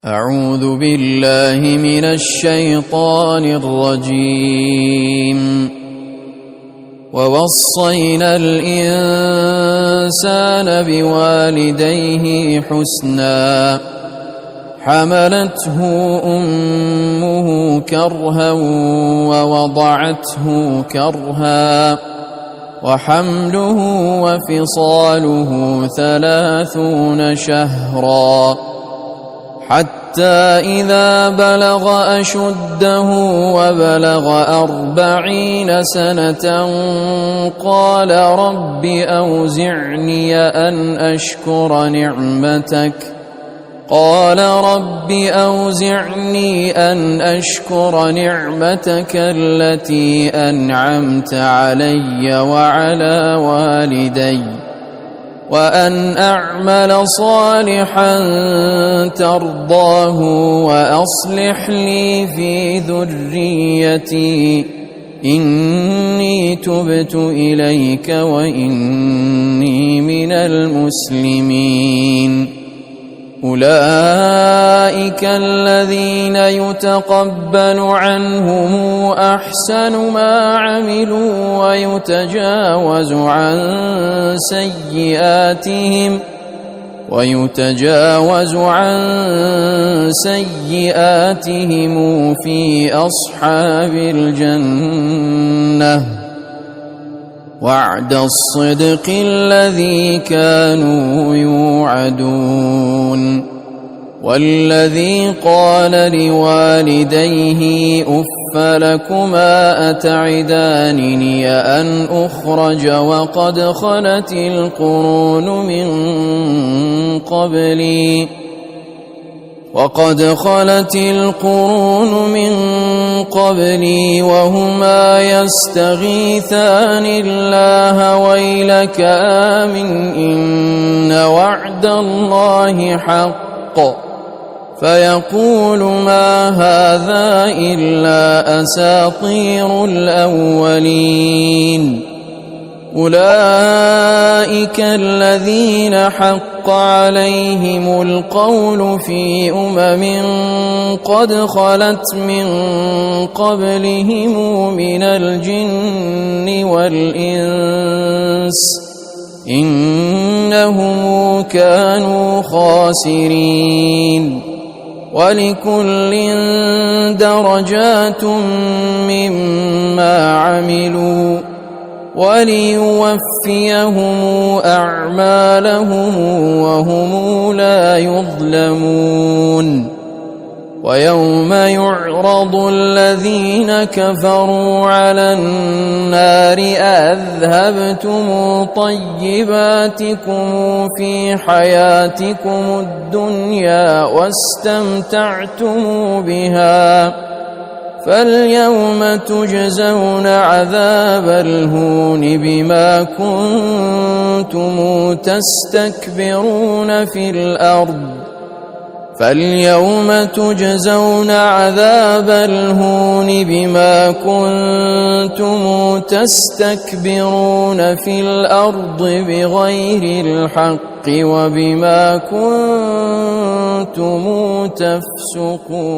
أعوذ بالله من الشيطان الرجيم ووصينا الإنسان بوالديه حسنا حملته أمه كرها ووضعته كرها وحمله وفصاله 30 شهرا حتى إذا بلغ أشده وبلغ 40 سنة قال رب أوزعني أن أشكر نعمتك التي أنعمت علي وعلى والدي وأن أعمل صالحا ترضاه وأصلح لي في ذريتي إني تبت إليك وإني من المسلمين. أولئك الذين يتقبل عنهم أحسن ما عملوا ويتجاوز عن سيئاتهم في أصحاب الجنة وعد الصدق الذي كانوا يوعدون. والذي قال لوالديه أف لكما أتعدانني أن أخرج وقد خلت القرون من قبلي وهما يستغيثان الله ويلك آمن إن وعد الله حق فيقول ما هذا إلا أساطير الأولين. أولئك الذين حق عليهم القول في قد خلت من قبلهم من الجن والإنس إنهم كانوا خاسرين. ولكل درجات مما عملوا وليوفيهم أعمالهم وهم لا يظلمون. ويوم يعرض الذين كفروا على النار أذهبتم طيباتكم في حياتكم الدنيا واستمتعتم بها فاليوم تجزون عذاب الهون بما كنتم تستكبرون في الأرض بغير الحق وبما كنتم تفسقون.